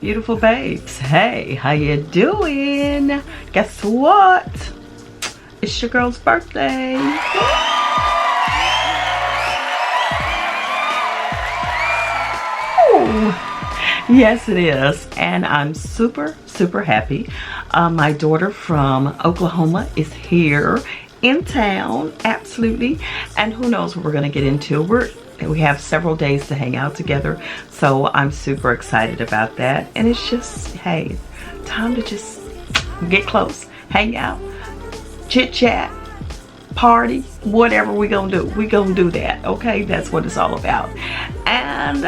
Beautiful babes, hey, how you doing? Guess what? It's your girl's birthday. Ooh. Yes, it is, and I'm super happy. My daughter from Oklahoma is here in town, absolutely, and who knows what we're gonna get into. We have several days to hang out together, so I'm super excited about that. And it's just, hey, time to just get close, hang out, chit chat, party, whatever we gonna do. We gonna do that, okay? That's what it's all about. And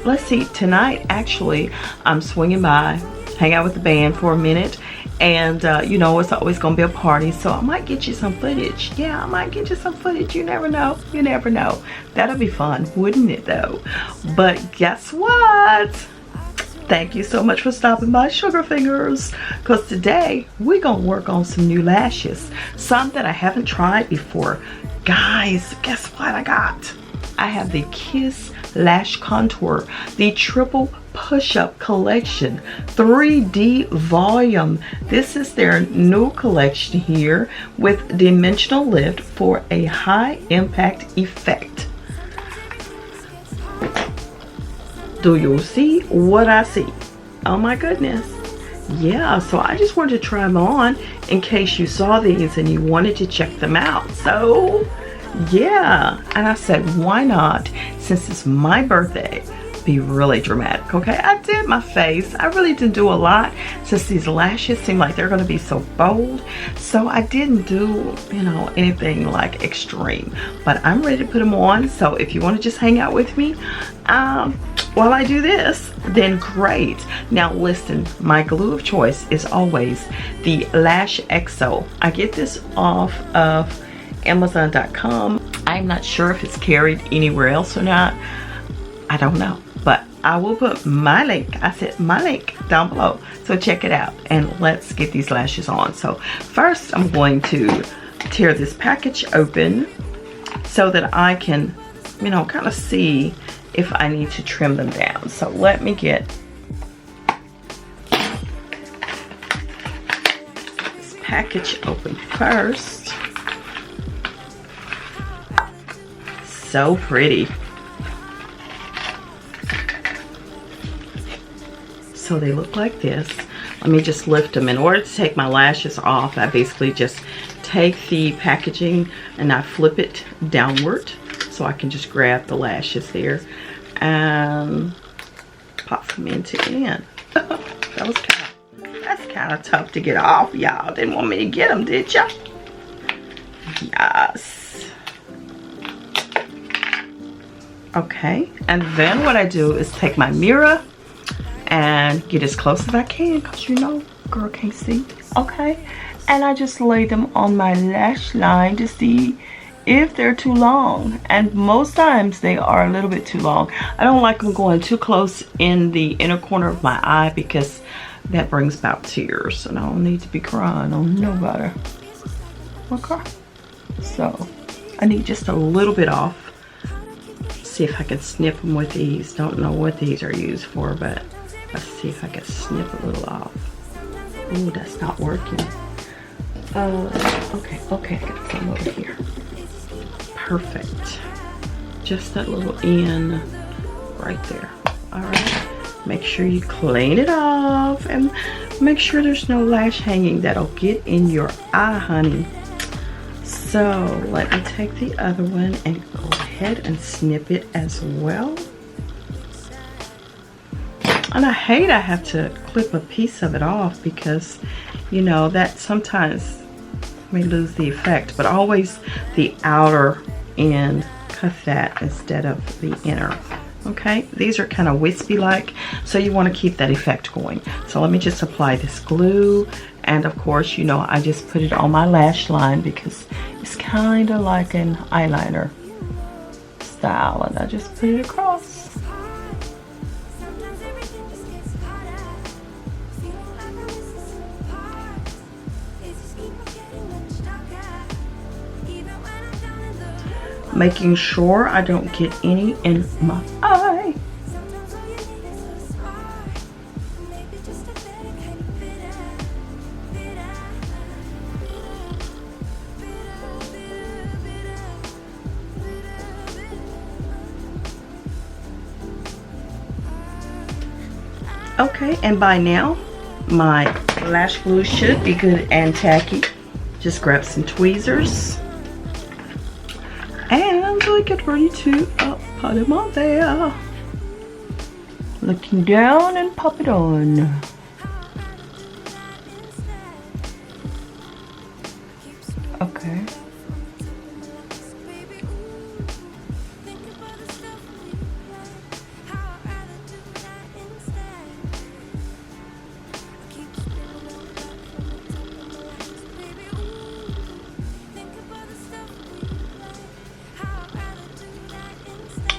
let's see, tonight actually I'm swinging by, hang out with the band for a minute. And you know, it's always gonna be a party, so I might get you some footage. Yeah, I might get you some footage. You never know, you never know. That'll be fun, wouldn't it though? But guess what? Thank you so much for stopping by, sugar fingers, because today we're gonna work on some new lashes, some that I haven't tried before. Guys, guess what I got? I have the Kiss Lash Contour, the triple push-up collection, 3D volume. This is their new collection here with dimensional lift for a high impact effect. Do you see what I see? Oh my goodness. Yeah, so I just wanted to try them on in case you saw these and you wanted to check them out. So yeah, and I said, why not, since it's my birthday, be really dramatic. Okay, I did my face. I really didn't do a lot since these lashes seem like they're going to be so bold, so I didn't do, you know, anything like extreme, but I'm ready to put them on. So if you want to just hang out with me while I do this, then great. Now listen, my glue of choice is always the LashXO. I get this off of Amazon.com. I'm not sure if it's carried anywhere else or not. I don't know, but I will put my link, I said my link, down below, so check it out and let's get these lashes on. So first I'm going to tear this package open so that I can, you know, kind of see if I need to trim them down. So let me get this package open first. So pretty. So they look like this. Let me just lift them. In order to take my lashes off, I basically just take the packaging and I flip it downward so I can just grab the lashes there and pop them into end. That's kind of tough to get off. Y'all didn't want me to get them, did ya? Yes. Okay, and then what I do is take my mirror and get as close as I can, because you know, girl can't see. Okay, and I just lay them on my lash line to see if they're too long, and most times they are a little bit too long. I don't like them going too close in the inner corner of my eye because that brings about tears, and I don't need to be crying on nobody. Okay, so I need just a little bit off. See if I can snip them with these. Don't know what these are used for, but let's see if I can snip a little off. Oh, that's not working. Okay, I got some over here. Perfect. Just that little end right there. All right. Make sure you clean it off and make sure there's no lash hanging that'll get in your eye, honey. So let me take the other one and go ahead and snip it as well. And I hate I have to clip a piece of it off because, you know, that sometimes may lose the effect, but always the outer end, cut that instead of the inner. Okay, these are kind of wispy like, so you want to keep that effect going. So let me just apply this glue, and of course, you know, I just put it on my lash line because it's kind of like an eyeliner style, and I just put it across. making sure I don't get any in my eye. Okay, and by now my lash glue should be good and tacky. Just grab some tweezers and get ready to put them on there. Looking down and pop it on. Okay.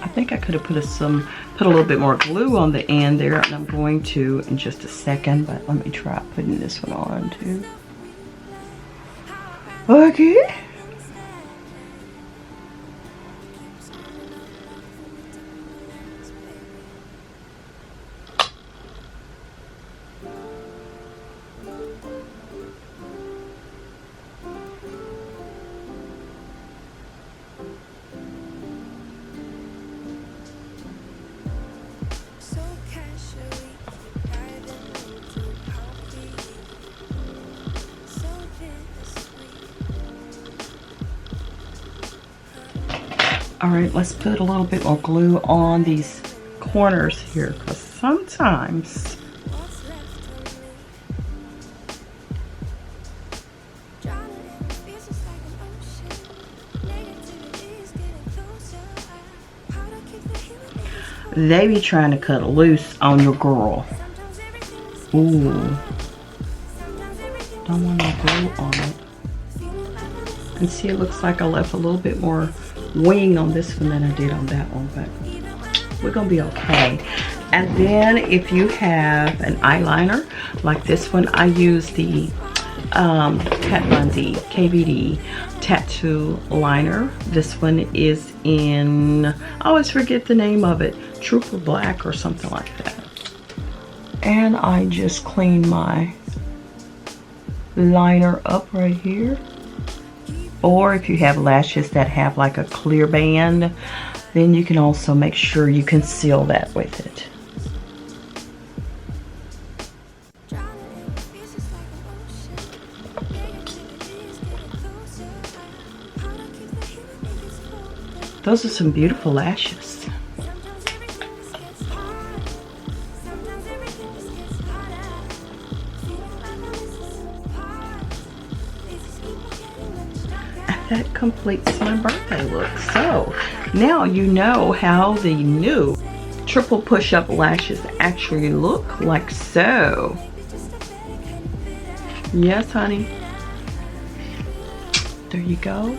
I think I could have put a little bit more glue on the end there, and I'm going to in just a second, but let me try putting this one on too. Okay. All right, let's put a little bit more glue on these corners here, because sometimes they be trying to cut loose on your girl. Ooh, don't want no glue on it. And see, it looks like I left a little bit more wing on this one than I did on that one, but we're gonna be okay. And then if you have an eyeliner like this one, I use the Kat Von D KVD tattoo liner. This one is in, I always forget the name of it, Trooper Black or something like that. And I just clean my liner up right here. Or if you have lashes that have like a clear band, then you can also make sure you conceal that with it. Those are some beautiful lashes. That completes my birthday look. So now you know how the new triple push-up lashes actually look, like so. Yes, honey. There you go.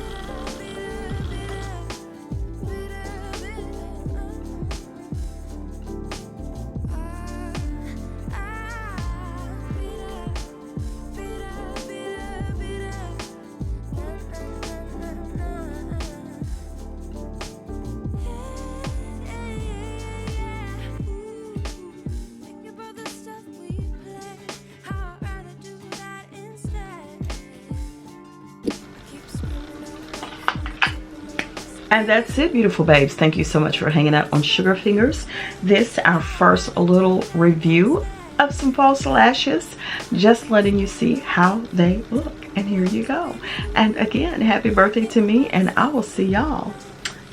And that's it, beautiful babes. Thank you so much for hanging out on Sugar Fingers. This our first little review of some false lashes, just letting you see how they look. And here you go. And again, happy birthday to me, and I will see y'all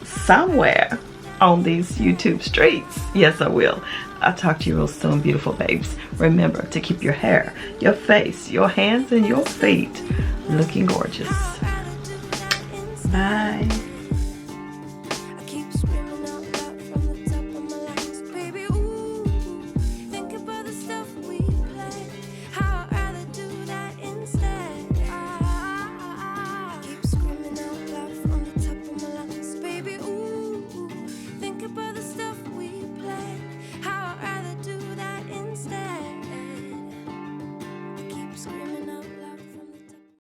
somewhere on these YouTube streets. Yes, I will. I'll talk to you real soon, beautiful babes. Remember to keep your hair, your face, your hands, and your feet looking gorgeous. Bye.